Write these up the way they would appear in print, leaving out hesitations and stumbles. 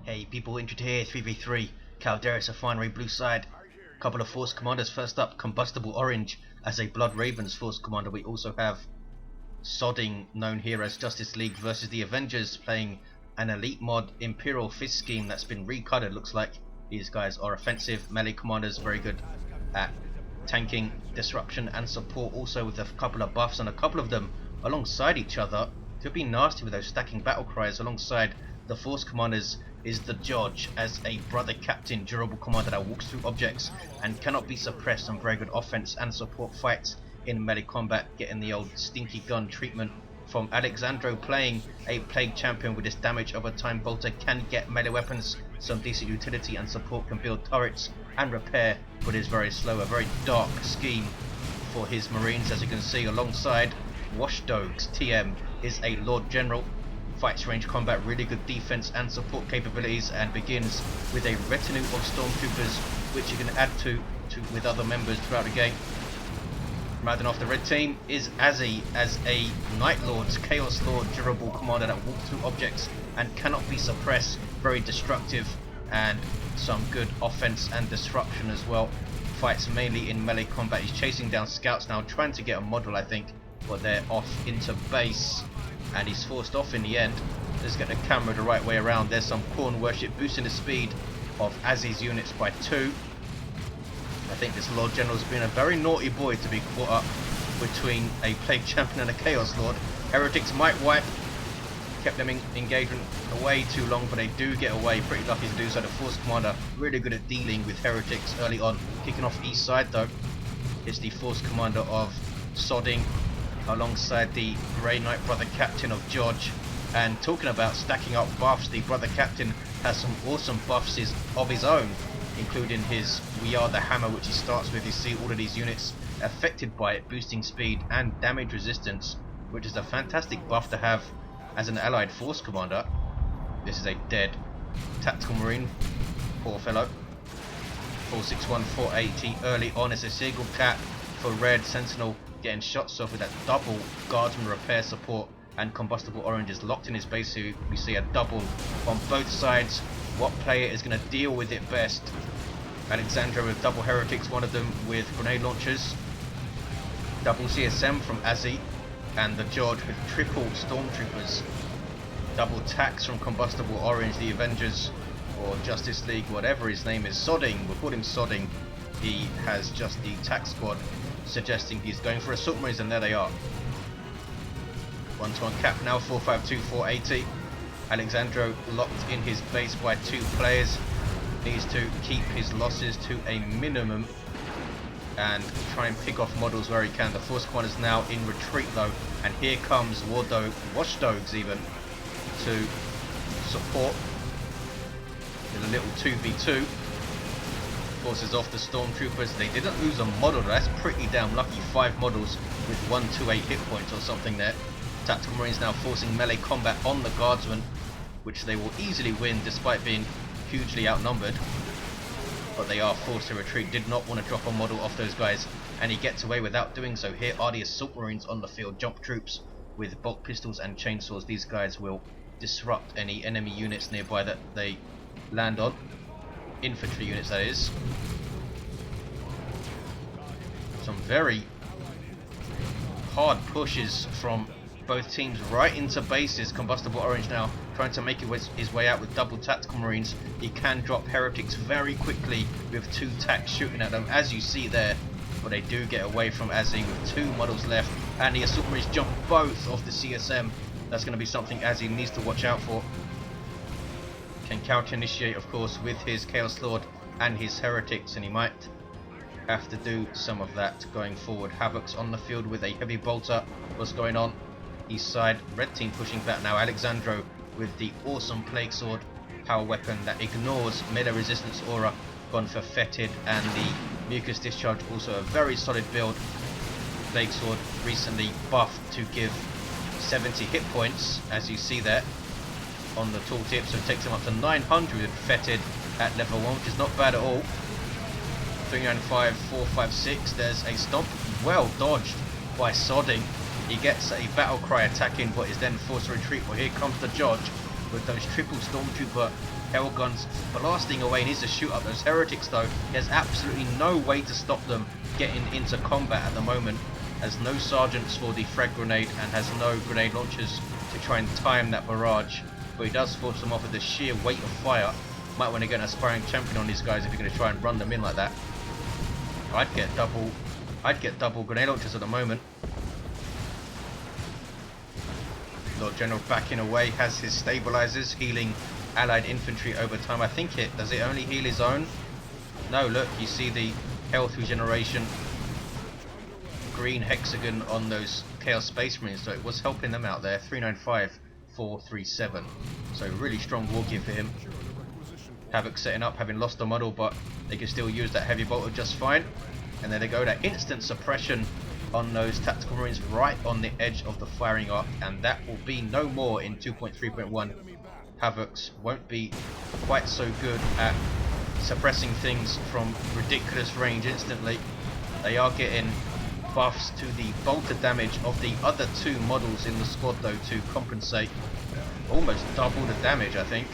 Hey people, injured here, 3v3, Calderis Refinery, blue side. Couple of force commanders. First up, Combustible Orange as a Blood Ravens force commander. We also have S0dding, known here as JusticeLeague versus the Avengers, playing an elite mod Imperial fist scheme that's been recolored. Looks like these guys are offensive melee commanders, very good at tanking, disruption and support, also with a couple of buffs, and a couple of them alongside each other. Could be nasty with those stacking battle cries. Alongside the force commanders is the Joj as a brother captain durable commander that walks through objects and cannot be suppressed on very good offense and support fights in melee combat, getting the old stinky gun treatment from AlexandrO. Playing a plague champion with this damage of a time bolter, can get melee weapons some decent utility and support, can build turrets and repair, but is very slow. A very dark scheme for his marines, as you can see. Alongside Wash Doges TM is a Lord General, fights range combat, really good defense and support capabilities, and begins with a retinue of stormtroopers which you can add to with other members throughout the game. Rounding off the red team is Azzie as a Night Lord's Chaos Lord durable commander that walks through objects and cannot be suppressed, very destructive and some good offense and disruption as well. Fights mainly in melee combat. He's chasing down scouts now, trying to get a model, I think, but they're off into base and he's forced off in the end. Let's get the camera the right way around. There's some corn worship boosting the speed of Azzie's units by 2. I think this Lord General's been a very naughty boy to be caught up between a Plague Champion and a Chaos Lord. Heretics might wipe, kept them in engagement away too long, but they do get away. Pretty lucky to do so. The Force Commander really good at dealing with Heretics early on. Kicking off east side though is the Force Commander of S0dding alongside the Grey Knight Brother Captain of Joj. And talking about stacking up buffs, the Brother Captain has some awesome buffs of his own, including his We Are the Hammer, which he starts with. You see all of these units affected by it, boosting speed and damage resistance, which is a fantastic buff to have as an allied force commander. This is a dead tactical marine, poor fellow. 461, 480 early on. It's a single cat for red. Sentinel getting shots off with that double guardsman repair support, and Combustible Orange is locked in his base, so we see a double on both sides. What player is going to deal with it best? AlexandrO with double Heretics, one of them with grenade launchers, double CSM from Azzie, and the Joj with triple Stormtroopers, double tax from Combustible Orange, the Avengers or JusticeLeague, whatever his name is. S0dding, we'll call him S0dding. He has just the tax squad, suggesting he's going for assault marines, and there they are. 1-to-1 cap now, 452, 480. AlexandrO locked in his base by 2 players. Needs to keep his losses to a minimum and try and pick off models where he can. The force commander is now in retreat though, and here comes Wash Doges even to support with a little 2v2. Forces off the stormtroopers. They didn't lose a model, that's pretty damn lucky. 5 models with 128 hit points or something there. Tactical Marines now forcing melee combat on the guardsmen, which they will easily win despite being hugely outnumbered, but they are forced to retreat. Did not want to drop a model off those guys, and he gets away without doing so. Here are the assault marines on the field, jump troops with bolt pistols and chainsaws. These guys will disrupt any enemy units nearby that they land on. Infantry units, that is. Some very hard pushes from both teams right into bases. Combustible Orange now trying to make his way out with double tactical marines. He can drop Heretics very quickly with 2 tacks shooting at them, as you see there, but they do get away from Azzie with 2 models left, and the assault marines jump both off the CSM. That's going to be something Azzie needs to watch out for. Can counter initiate, of course, with his Chaos Lord and his Heretics, and he might have to do some of that going forward. Havoc's on the field with a heavy bolter. What's going on? East side, red team pushing back now. AlexandrO with the awesome Plague Sword power weapon that ignores melee resistance aura, gone for Fetid, and the Mucus Discharge, also a very solid build. Plague Sword recently buffed to give 70 hit points, as you see there on the tooltip, so it takes him up to 900 Fetid at level 1, which is not bad at all. 395, 456, there's a stomp, well dodged by S0dding. He gets a battle cry attacking, but is then forced to retreat. Well, here comes the Joj with those triple Stormtrooper hell guns blasting away. He needs to shoot up those heretics though. There's absolutely no way to stop them getting into combat at the moment, has no sergeants for the frag grenade and has no grenade launchers to try and time that barrage, but he does force them off with the sheer weight of fire. Might want to get an aspiring champion on these guys if you're going to try and run them in like that. I'd get double grenade launchers at the moment. Lord General backing away, has his stabilizers healing allied infantry over time. I think does it only heal his own? No, look, you see the health regeneration green hexagon on those Chaos Space Marines, so it was helping them out there. 395, 437. So really strong war gear for him. Havoc setting up, having lost the model, but they can still use that heavy bolter just fine. And there they go, that instant suppression on those tactical marines right on the edge of the firing arc, and that will be no more in 2.3.1. Havocs won't be quite so good at suppressing things from ridiculous range instantly. They are getting buffs to the bolter damage of the other two models in the squad though to compensate. Almost double the damage I think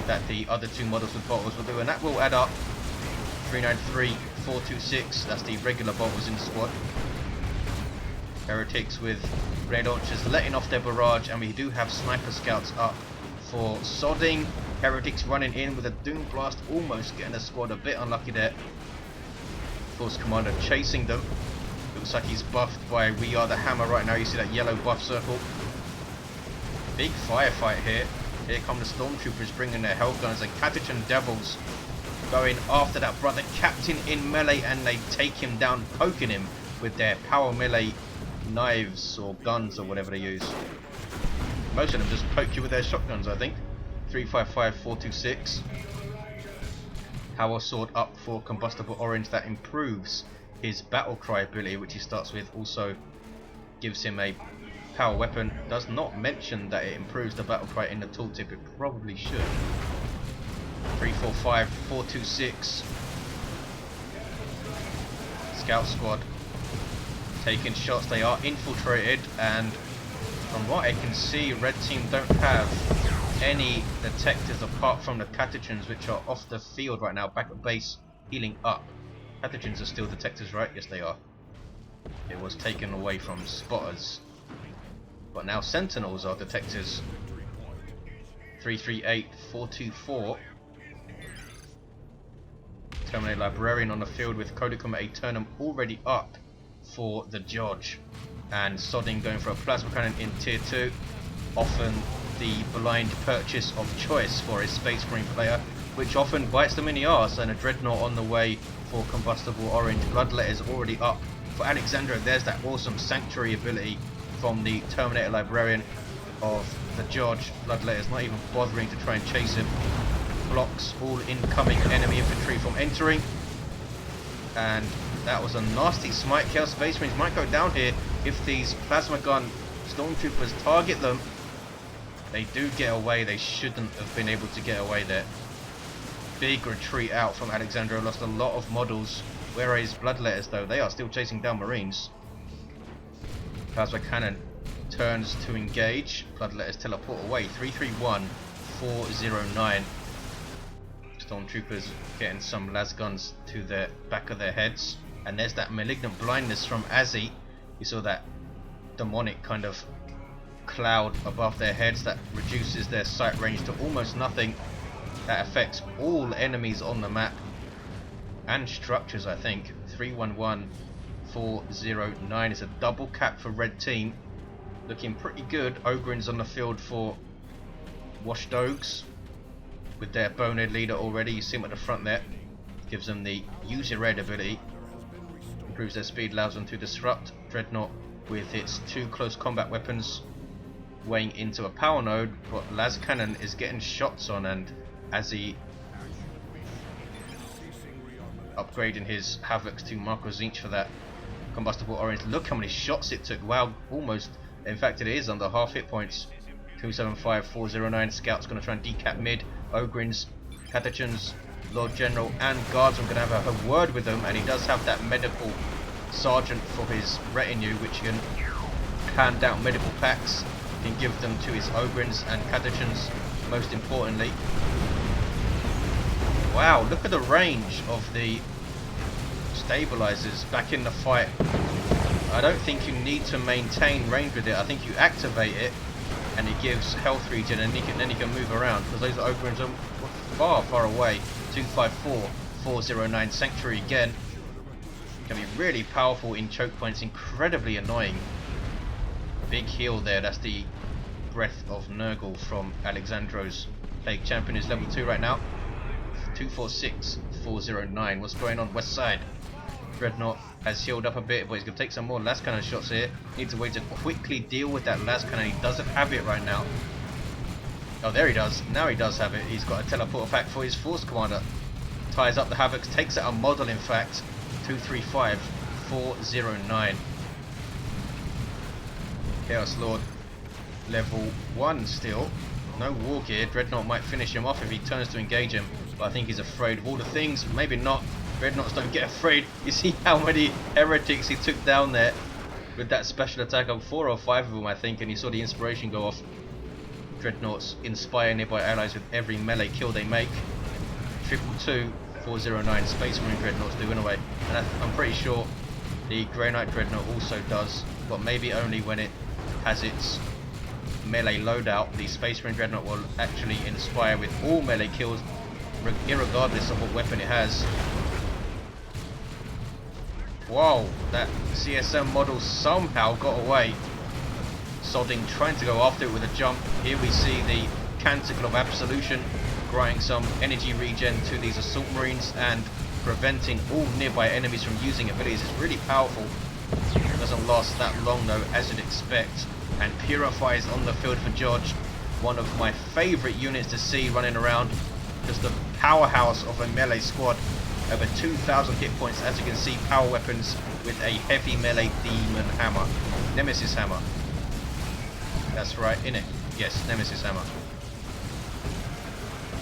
that the other two models with bolters will do, and that will add up. 393, 426, that's the regular bolters in the squad. Heretics with grenade launchers letting off their barrage, and we do have sniper scouts up for S0dding. Heretics running in with a Doom Blast, almost getting the squad a bit unlucky there. Force Commander chasing them. Looks like he's buffed by We Are the Hammer right now. You see that yellow buff circle. Big firefight here. Here come the Stormtroopers bringing their Hellguns, and Catachan Devils going after that brother captain in melee, and they take him down, poking him with their power melee knives or guns or whatever they use. Most of them just poke you with their shotguns I think. 355, 426. Power Sword up for Combustible Orange, that improves his battle cry ability, which he starts with. Also gives him a power weapon. Does not mention that it improves the battle cry in the tooltip. It probably should. 345, 426. Scout squad taking shots. They are infiltrated, and from what I can see, red team don't have any detectors apart from the Catachans, which are off the field right now, back at base healing up. Catachans are still detectors, right? Yes they are. It was taken away from spotters, but now sentinels are detectors. 338, 424. Terminator Librarian on the field with Codicum Aeternum already up for the Joj, and S0dding going for a plasma cannon in tier 2, often the blind purchase of choice for a Space Marine player, which often bites them in the arse. And a Dreadnought on the way for Combustible Orange. Bloodletter's already up for Alexandra. There's that awesome Sanctuary ability from the Terminator Librarian of the Joj. Bloodletter's not even bothering to try and chase him. Blocks all incoming enemy infantry from entering, and that was a nasty smite. Chaos Space Marines might go down here if these plasma gun stormtroopers target them. They do get away. They shouldn't have been able to get away there. Big retreat out from AlexandrO. Lost a lot of models. Where are his Bloodletters though? They are still chasing down Marines. Plasma cannon turns to engage. Bloodletters teleport away. 331, 409. Stormtroopers getting some las guns to the back of their heads, and there's that malignant blindness from Azzie. You saw that demonic kind of cloud above their heads that reduces their sight range to almost nothing. That affects all enemies on the map and structures I think. 311, 409 is a double cap for red team, looking pretty good. Ogren's on the field for Wash Doges with their bonehead leader already. You see him at the front there. Gives them the use your red ability. Improves their speed, allows them to disrupt. Dreadnought with its two close combat weapons weighing into a power node, but las cannon is getting shots on, and Azzie upgrading his Havocs to Marco Zinch for that Combustible Orange. Look how many shots it took. Wow, almost, in fact it is under half hit points. 275, 409. Scouts going to try and decap mid. Ogryns, Catachans, Lord General and Guardsman going to have a word with them, and he does have that medical sergeant for his retinue, which can hand out medical packs, can give them to his Ogryns and Catachans most importantly. Wow, look at the range of the stabilizers back in the fight. I don't think you need to maintain range with it. I think you activate it and it gives health regen, and then you can move around, because those Ogryns are far away. 254, 409 Sanctuary again. Can be really powerful in choke points, incredibly annoying. Big heal there, that's the Breath of Nurgle from AlexandrO's Plague Champion, who's level 2 right now. 246, 409. What's going on west side? Dreadnought has healed up a bit, but he's going to take some more last cannon shots here. Needs a way to quickly deal with that last cannon. He doesn't have it right now. Oh, there he does. Now he does have it. He's got a teleporter pack for his Force Commander. Ties up the Havocs, takes out a model in fact. 235, 409. Chaos Lord, level 1 still. No war gear. Dreadnought might finish him off if he turns to engage him, but I think he's afraid of all the things. Maybe not. Dreadnoughts don't get afraid. You see how many heretics he took down there with that special attack of 4 or 5 of them, I think, and he saw the inspiration go off. Dreadnoughts inspire nearby allies with every melee kill they make. 222, 409 Space Marine Dreadnoughts do anyway, and I'm pretty sure the Grey Knight Dreadnought also does, but maybe only when it has its melee loadout. The Space Marine Dreadnought will actually inspire with all melee kills, irregardless of what weapon it has. Wow, that CSM model somehow got away. S0dding trying to go after it with a jump. Here we see the Canticle of Absolution granting some energy regen to these Assault Marines and preventing all nearby enemies from using abilities. It's really powerful. It doesn't last that long though, as you'd expect. And Purifies on the field for Joj. One of my favourite units to see running around. Just a powerhouse of a melee squad. Over 2,000 hit points, as you can see. Power weapons with a heavy melee demon hammer. Nemesis hammer. That's right, innit? Yes, Nemesis hammer.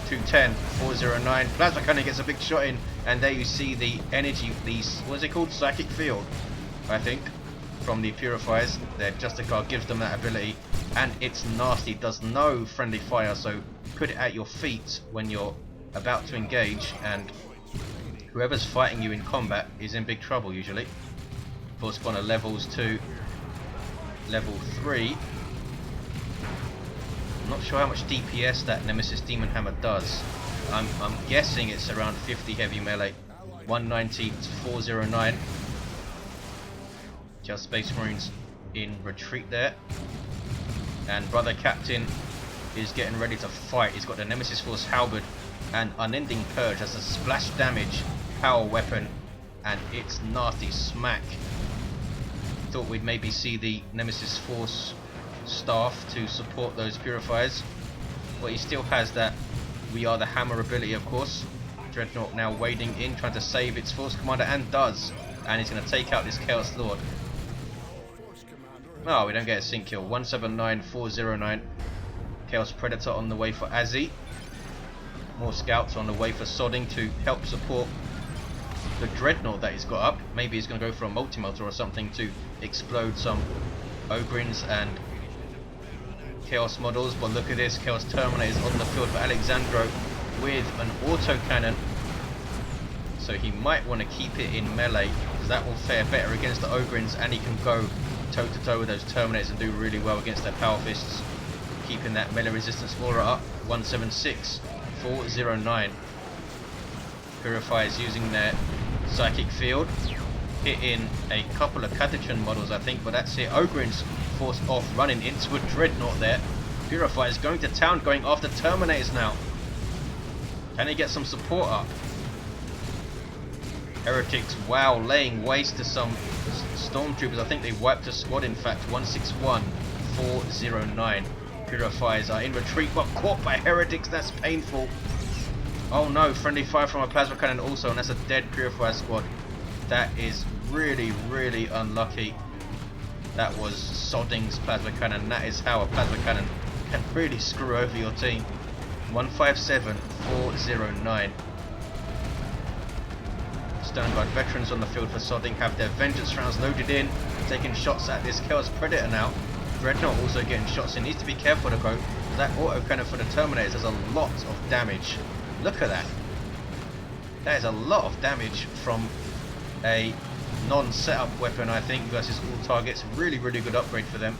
210, 409. Plasma Cannon gets a big shot in, and there you see the energy, what is it called? Psychic Field, I think, from the Purifiers. Their Justicar gives them that ability, and it's nasty. It does no friendly fire, so put it at your feet when you're about to engage, and whoever's fighting you in combat is in big trouble usually. Force Spawner levels to level 3. I'm not sure how much DPS that Nemesis Demon Hammer does. I'm guessing it's around 50 heavy melee. 190 to 409. Just Space Marines in retreat there. And Brother Captain is getting ready to fight. He's got the Nemesis Force Halberd and Unending Purge as a splash damage power weapon, and it's nasty smack. Thought we'd maybe see the Nemesis Force staff to support those Purifiers, but he still has that We Are the Hammer ability, of course. Dreadnought now wading in, trying to save its Force Commander, and does, and he's going to take out this Chaos Lord. Oh, we don't get a sync kill. 179, 409. Chaos Predator on the way for Azzie. More scouts on the way for S0dding to help support the Dreadnought that he's got up. Maybe he's going to go for a multi-melter or something to explode some Ogryns and Chaos models. But look at this, Chaos Terminators on the field for AlexandrO with an autocannon. So he might want to keep it in melee, because that will fare better against the Ogryns, and he can go toe to toe with those Terminators and do really well against their Power Fists. Keeping that melee resistance aura up. 176, 409. Purifiers using their Psychic Field. Hit in a couple of Catachan models, I think, but that's it. Ogryns forced off, running into a Dreadnought there. Purifiers going to town, going after Terminators now. Can he get some support up? Heretics, wow, laying waste to some Stormtroopers. I think they wiped a squad, in fact. 161, 409. Purifiers are in retreat, but caught by Heretics. That's painful. Oh no, friendly fire from a Plasma Cannon also, and that's a dead Purifier squad. That is really, really unlucky. That was S0dding's Plasma Cannon. That is how a Plasma Cannon can really screw over your team. 157, 409. Stoneguard veterans on the field for S0dding have their vengeance rounds loaded in, taking shots at this Chaos Predator now. Dreadnought also getting shots in. Needs to be careful to go. That autocannon for the Terminators does a lot of damage. Look at that. That is a lot of damage from a non-setup weapon, I think, versus all targets. Really, really good upgrade for them.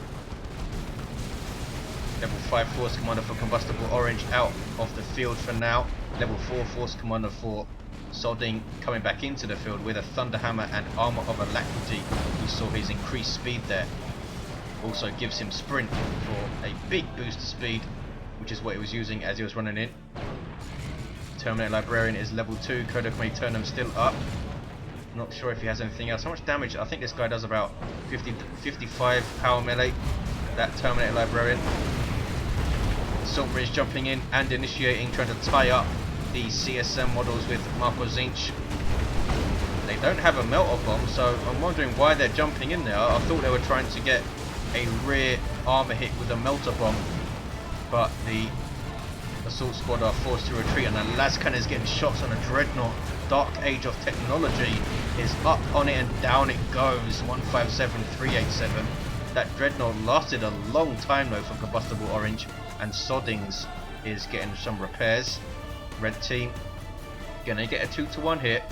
Level 5 Force Commander for Combustible Orange out of the field for now. Level 4 Force Commander for S0dding coming back into the field with a Thunder Hammer and Armor of Alacrity. We saw his increased speed there. Also gives him Sprint for a big boost to speed, which is what he was using as he was running in. Terminator Librarian is level 2. Kodak may turn him still up. Not sure if he has anything else. How much damage? I think this guy does about 55 power melee. That Terminator Librarian. Assault Bridge jumping in and initiating, trying to tie up the CSM models with Marco Zinch. They don't have a melter bomb, so I'm wondering why they're jumping in there. I thought they were trying to get a rear armor hit with a melter bomb, but the assault squad are forced to retreat, and the las cannon is getting shots on a dreadnought. Dark Age of Technology is up on it and down it goes. 157, 387. That dreadnought lasted a long time though for Combustible Orange, and S0dding's is getting some repairs. Red team gonna get a 2-to-1 hit.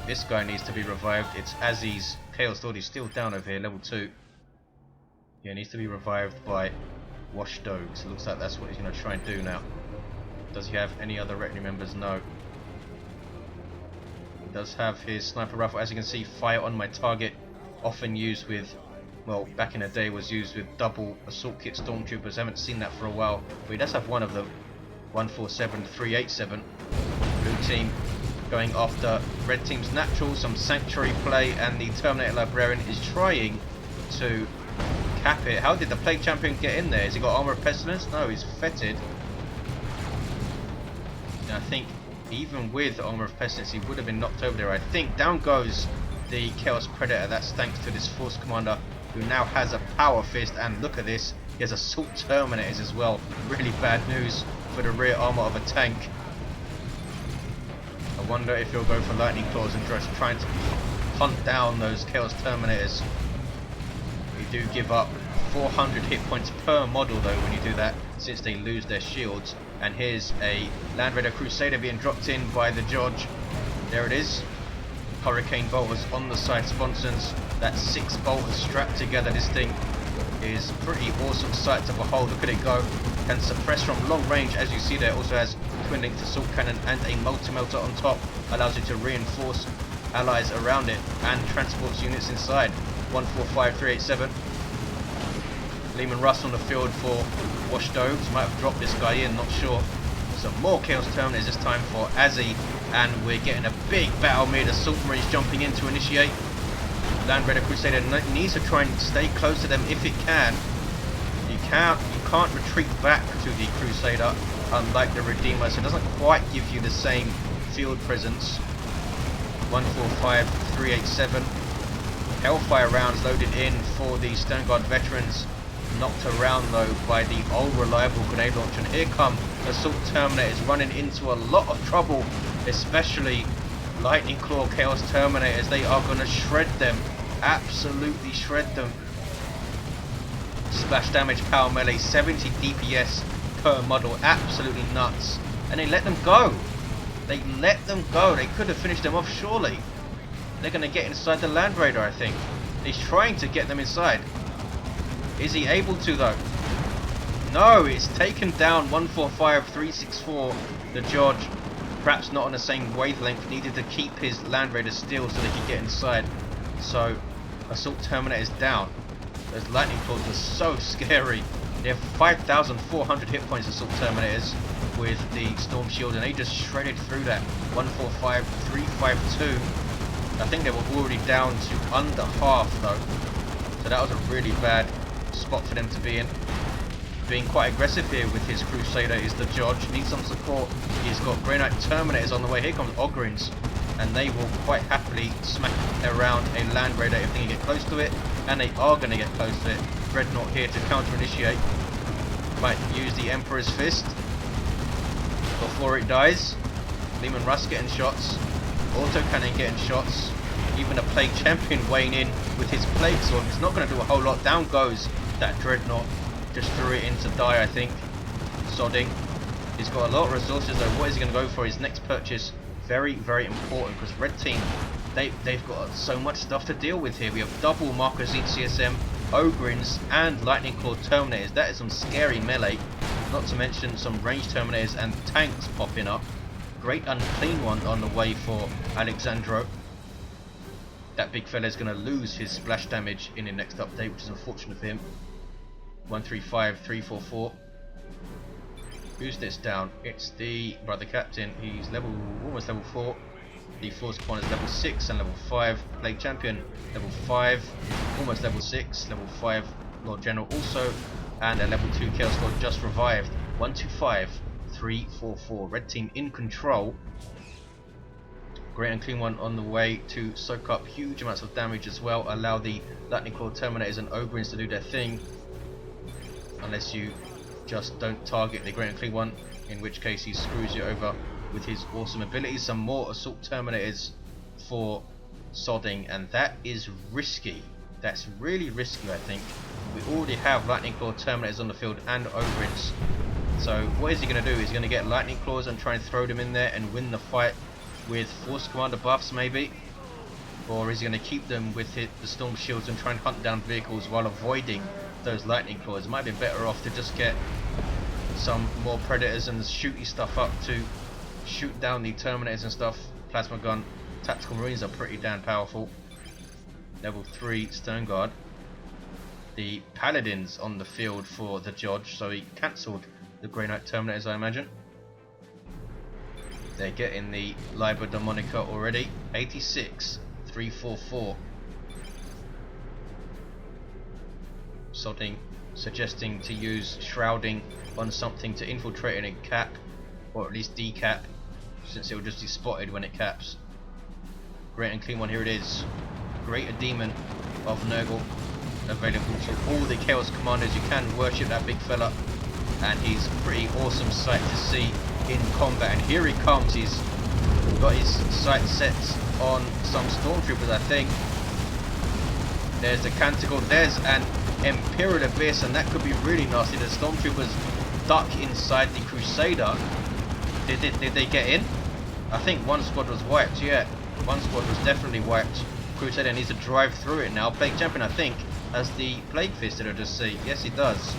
This guy needs to be revived. It's Azzie's Chaos Lord. He's still down over here, level 2. Yeah, needs to be revived by Wash Doges. Looks like that's what he's going to try and do now. Does he have any other retinue members? No. He does have his sniper rifle. As you can see, fire on my target. Often used with, well, back in the day was used with double assault kit stormtroopers. I haven't seen that for a while, but he does have one of them. 147, 387. Blue team going after red team's natural, some sanctuary play, and the Terminator Librarian is trying to cap it. How did the Plague Champion get in there? Has he got Armor of Pestilence? No, he's fetid. And I think even with Armor of Pestilence he would have been knocked over there. I think down goes the Chaos Predator. That's thanks to this Force Commander who now has a Power Fist, and look at this, he has Assault Terminators as well. Really bad news for the rear armor of a tank. I wonder if he'll go for Lightning Claws and just trying to hunt down those Chaos Terminators. You do give up 400 hit points per model though when you do that, since they lose their shields. And here's a Land Raider Crusader being dropped in by the Joj. There it is. Hurricane bolters on the side sponsons. That 6 bolters strapped together. This thing is pretty awesome sight to behold. Look at it go. Can suppress from long range, as you see there. Also has twin linked assault cannon and a multi-melter on top. Allows you to reinforce allies around it and transports units inside. 145, 387. Lehman Russ on the field for Wash Doges. Might have dropped this guy in, not sure. Some more Chaos Terminators this time for Azzie, and we're getting a big battle mid. Assault Marines jumping in to initiate. Land Raider Crusader needs to try and stay close to them if it can. You can't retreat back to the Crusader, unlike the Redeemer, so it doesn't quite give you the same field presence. 145, 387. Hellfire rounds loaded in for the Sternguard veterans. Knocked around though by the old reliable grenade launcher, and here come Assault Terminators running into a lot of trouble, especially Lightning Claw Chaos Terminators. They are going to shred them, absolutely shred them. Splash damage, power melee, 70 DPS per model, absolutely nuts. And they let them go. They let them go. They could have finished them off surely. They're going to get inside the Land Raider, I think. He's trying to get them inside. Is he able to though? No, it's taken down. 145, 364. The Joj, perhaps not on the same wavelength, needed to keep his Land Raider still so they could get inside. So, Assault Terminator is down. Those Lightning Claws were so scary. They have 5,400 hit points, Assault Terminators, with the Storm Shield, and they just shredded through that. 145, 352. I think they were already down to under half though. So that was a really bad spot for them to be in. Being quite aggressive here with his Crusader is the Joj. Needs some support. He's got Grey Knight Terminators on the way. Here comes Ogryns, and they will quite happily smack around a Land Raider if they can get close to it, and they are going to get close to it. Dreadnought here to counter initiate. Might use the Emperor's Fist before it dies. Lehman Russ getting shots. Autocannon getting shots. Even a Plague Champion weighing in with his Plague Sword. It's not going to do a whole lot. Down goes that Dreadnought. Just threw it in to die, I think. S0dding. He's got a lot of resources though. What is he going to go for? His next purchase Very, very important, because red team, they've got so much stuff to deal with here. We have double Marcosine CSM, Ogrins, and Lightning Claw Terminators. That is some scary melee. Not to mention some ranged Terminators and tanks popping up. Great unclean one on the way for AlexandrO. That big fella is going to lose his splash damage in the next update, which is unfortunate for him. 135, 344. Who's this down? It's the brother captain. He's almost level 4. The force commander is level 6 and level 5. Plague champion level 5, almost level 6. Level 5 Lord General also, and a level 2 Chaos Lord just revived. 125, 344. Red team in control. Great and clean one on the way to soak up huge amounts of damage as well. Allow the Lightning Claw Terminators and Ogrins to do their thing. Unless you just don't target the Great and Clean one, in which case he screws you over with his awesome abilities. Some more Assault Terminators for S0dding, and that is risky. That's really risky, I think. We already have Lightning Claw Terminators on the field and Ogrins. So what is he going to do? He's going to get Lightning Claws and try and throw them in there and win the fight with Force Commander buffs maybe? Or is he going to keep them with the Storm Shields and try and hunt down vehicles while avoiding those Lightning Claws? It might be better off to just get some more Predators and shooty stuff up to shoot down the Terminators and stuff. Plasma Gun, Tactical Marines are pretty damn powerful. Level 3 Stern Guard. The Paladins on the field for the Joj, so he cancelled the Grey Knight Terminators, I imagine. They're getting the Liber Demonica already. 86, 344. S0dding suggesting to use shrouding on something to infiltrate and cap, or at least decap, since it will just be spotted when it caps. Great and clean one, here it is. Greater Demon of Nurgle, available to all the Chaos Commanders. You can worship that big fella, and he's a pretty awesome sight to see in combat. And here he comes. He's got his sights set on some stormtroopers, I think. There's the Canticle. There's an Imperial Abyss, and that could be really nasty. The stormtroopers duck inside the Crusader. Did they get in? I think one squad was wiped. Yeah, one squad was definitely wiped. Crusader needs to drive through it now. Plague Champion, I think, has the Plague Fist, did I just see? Yes, he does.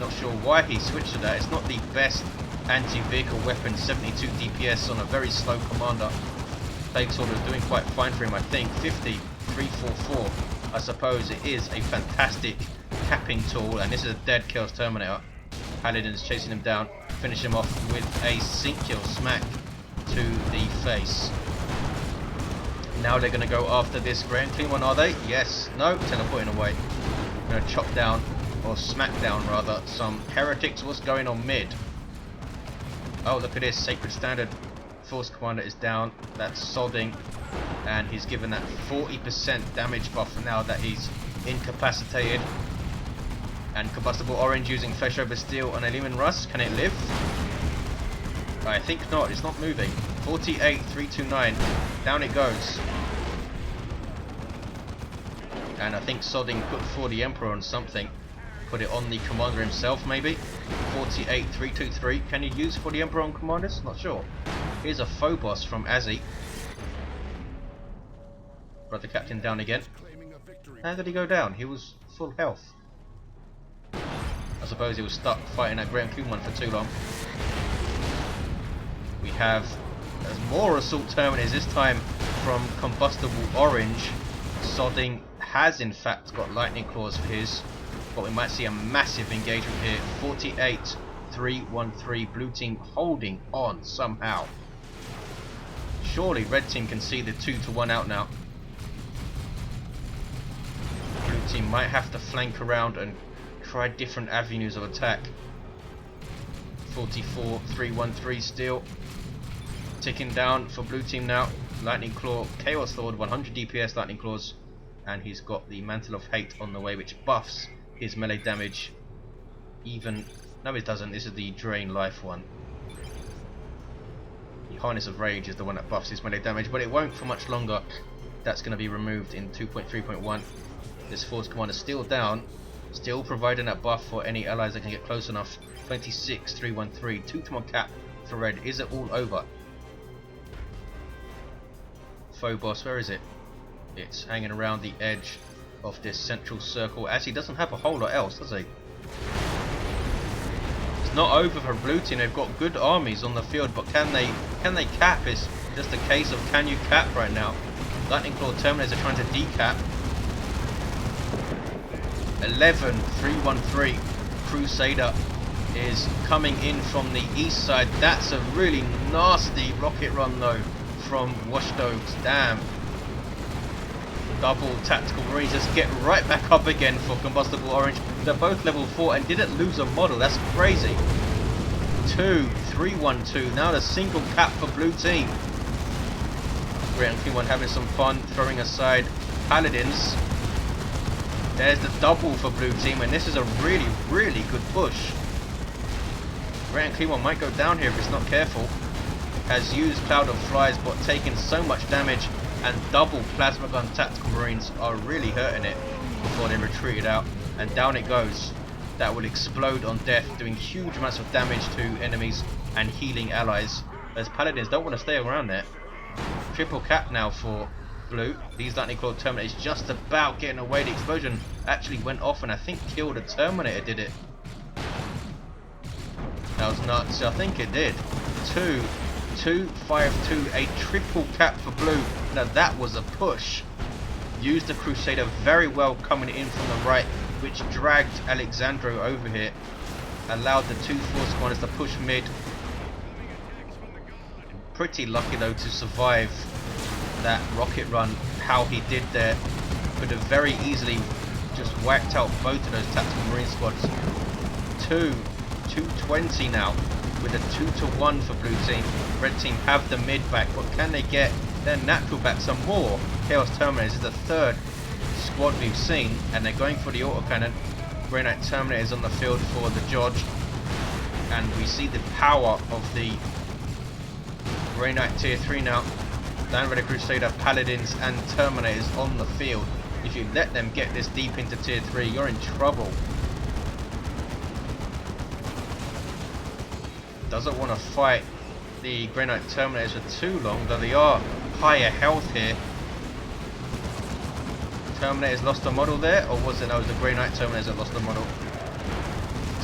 Not sure why he switched to that. It's not the best anti-vehicle weapon. 72 DPS on a very slow commander. Plague Sword is doing quite fine for him, I think. 50, 344. I suppose it is a fantastic capping tool, and this is a dead Chaos Terminator. Paladin's chasing him down, finish him off with a sink kill smack to the face. Now they're going to go after this Great and Clean one, are they? Yes. No. Teleporting away. Going to chop down, or smack down rather, some heretics. What's going on mid? Oh, look at this. Sacred Standard Force Commander is down. That's S0dding. And he's given that 40% damage buff now that he's incapacitated. And Combustible Orange using Flesh over Steel and Illumin Rust. Can it live? I think not. It's not moving. 48, 329. Down it goes. And I think S0dding put for the Emperor on something. Put it on the Commander himself, maybe. 48, 323. Can you use for the Emperor on Commanders? Not sure. Here's a Phobos from Azzie. Brother Captain down again. How did he go down? He was full health. I suppose he was stuck fighting that Great and Clean one for too long. We have more Assault Terminators, this time from Combustible Orange. S0dding has in fact got Lightning Claws for his, but we might see a massive engagement here. 48, 313. Blue team holding on somehow. Surely red team can see the 2-to-1 out now. Blue team might have to flank around and try different avenues of attack. 44, 313 still. Ticking down for blue team now. Lightning Claw, Chaos Lord, 100 DPS Lightning Claws. And he's got the Mantle of Hate on the way, which buffs his melee damage. Even... no, it doesn't. This is the Drain Life one. The Harness of Rage is the one that buffs his melee damage, but it won't for much longer. That's going to be removed in 2.3.1. This Force Commander still down. Still providing that buff for any allies that can get close enough. 26, 313. 2-to-1 cap for red. Is it all over? Phobos. Where is it? It's hanging around the edge of this central circle. Actually, doesn't have a whole lot else, does he? It's not over for blue team. They've got good armies on the field, but can they cap? It's just a case of, can you cap right now? Lightning Claw Terminators are trying to decap. 11, 313. Crusader is coming in from the east side. That's a really nasty rocket run though from Wash Doges. Damn. Double tactical marines just get right back up again for combustible orange. They're both level 4 and didn't lose a model. That's crazy. 2, 312. Now the single cap for blue team. Great and Clean One having some fun throwing aside paladins. There's the double for blue team, and this is a really, really good push. Great and Clean One might go down here if it's not careful. Has used Cloud of Flies, but taken so much damage, and double plasma gun tactical marines are really hurting it before they retreated out. And down it goes. That will explode on death, doing huge amounts of damage to enemies and healing allies. As paladins don't want to stay around there. Triple cap now for blue. These Lightning Claw Terminators just about getting away. The explosion actually went off and I think killed a Terminator, did it? That was nuts. I think it did. 2, 2, 5, 2. A triple cap for blue. Now that was a push. Used the Crusader very well coming in from the right, which dragged AlexandrO over here. Allowed the 2 force commanders to push mid. Pretty lucky though to survive that rocket run. How he did there. Could have very easily just whacked out both of those tactical marine squads. 220 now with a 2-1 for blue team. Red team have the mid back, but can they get their natural back? Some more Chaos Terminators. This is the third squad we've seen, and they're going for the autocannon. Grey Knight Terminators on the field for the Joj, and we see the power of the Grey Knight tier 3 now. Land Raider Crusader, Paladins and Terminators on the field. If you let them get this deep into tier 3, you're in trouble. Doesn't want to fight the Grey Knight Terminators for too long, though they are higher health here. Terminators lost a model there, or was it that was the Grey Knight Terminators that lost the model?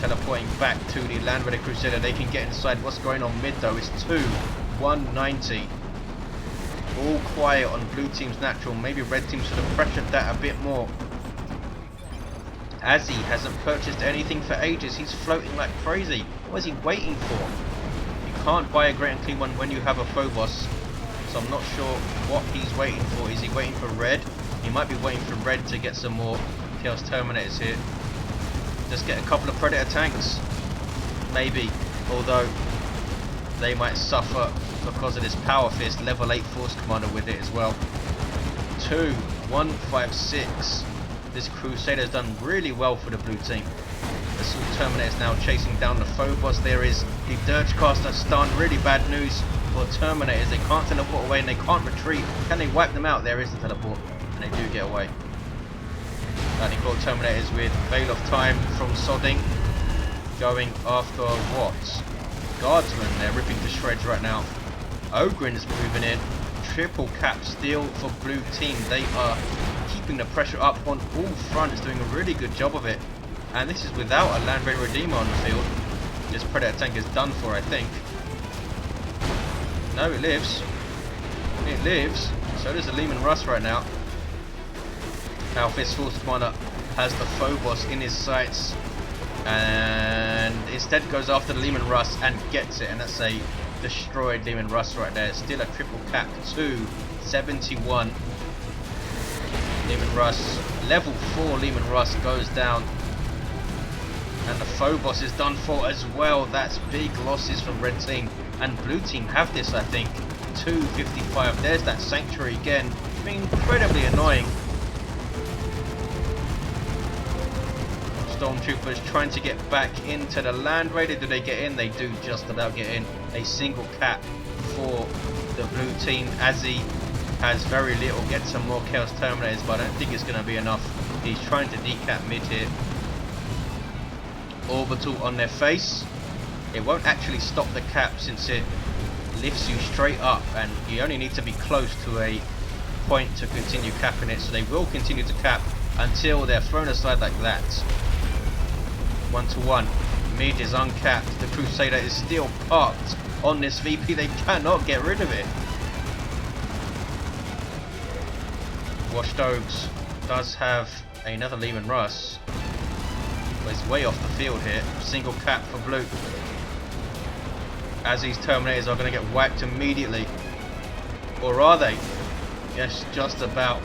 Teleporting back to the Land Raider Crusader. They can get inside. What's going on mid though? It's 190. All quiet on blue team's natural. Maybe red team should have pressured that a bit more. Azzie hasn't purchased anything for ages. He's floating like crazy. What is he waiting for? You can't buy a Great and Clean One when you have a Phobos. So I'm not sure what he's waiting for. Is he waiting for red? He might be waiting for red to get some more Chaos Terminators here. Just get a couple of Predator tanks. Maybe. Although they might suffer because of this Power Fist level 8 Force Commander with it as well. 2, 1, 5, 6. This Crusader has done really well for the blue team. The Assault Terminator is now chasing down the Phobos. There is the Dirgecaster stun. Really bad news for Terminators. They can't teleport away and they can't retreat. Can they wipe them out? There is the teleport. And they do get away. Lightning Claw Terminators with Veil of Time from S0dding. Going after what? Guardsmen. They're ripping to shreds right now. Ogrin's moving in. Triple cap steal for blue team. They are keeping the pressure up on all fronts, doing a really good job of it. And this is without a Land Raider Redeemer on the field. This Predator tank is done for, I think. No, it lives. It lives. So does the Lehman Russ right now. Alphys Force Commander has the Phobos in his sights. And instead goes after the Lehman Russ and gets it. And that's a destroyed Lehman Russ right there. Still a triple cap 271. Lehman Russ, level 4 Lehman Russ goes down. And the Phobos is done for as well. That's big losses from red team. And blue team have this, I think. 255. There's that Sanctuary again. Being incredibly annoying. Stormtroopers trying to get back into the Land Raider. Do they get in? They do just about get in. A single cap for the blue team. Azzie has very little. Get some more Chaos Terminators, but I don't think it's going to be enough. He's trying to decap mid here. Orbital on their face. It won't actually stop the cap since it lifts you straight up, and you only need to be close to a point to continue capping it, so they will continue to cap until they're thrown aside like that. 1-to-1. Mid is uncapped. The Crusader is still parked on this VP. They cannot get rid of it. Wash Doges does have another Lehman Russ, but he's way off the field here. Single cap for blue. Azzie's Terminators are going to get whacked immediately. Or are they? Yes, just about.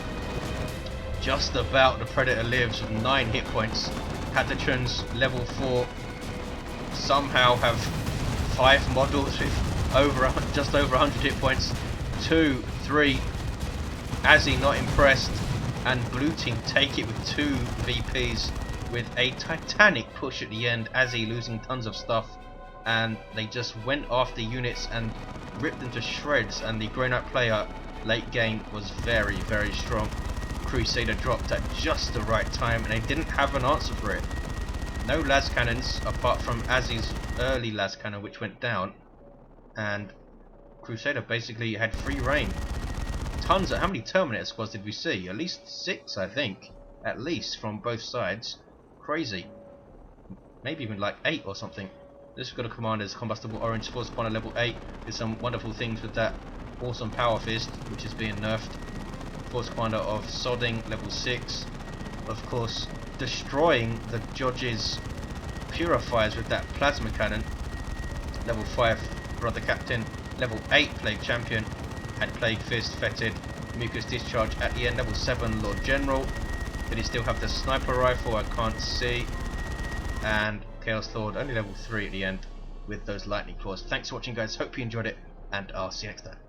Just about. The Predator lives with 9 hit points. Patatrons level 4 somehow have 5 models with just over 100 hit points. 2, 3. Azzie not impressed, and blue team take it with 2 VPs with a titanic push at the end. Azzie losing tons of stuff, and they just went after units and ripped them to shreds, and the Grey Knight player late game was very, very strong. Crusader dropped at just the right time, and they didn't have an answer for it. No las cannons apart from Azzie's early las cannon, which went down, and Crusader basically had free reign. Tons of, how many Terminator squads did we see? At least 6, I think, at least, from both sides. Crazy. Maybe even like 8 or something. This got a commander's combustible orange force commander level 8. Did some wonderful things with that awesome power fist, which is being nerfed. Force commander of S0dding level 6. Of course, destroying the Joj's purifiers with that plasma cannon. Level 5 brother captain. Level 8 plague champion. Had plague fist, fetid, mucus discharge at the end. Level 7 Lord General. Did he still have the sniper rifle? I can't see. And Chaos Lord only level 3 at the end with those lightning claws. Thanks for watching, guys. Hope you enjoyed it, and I'll see you next time.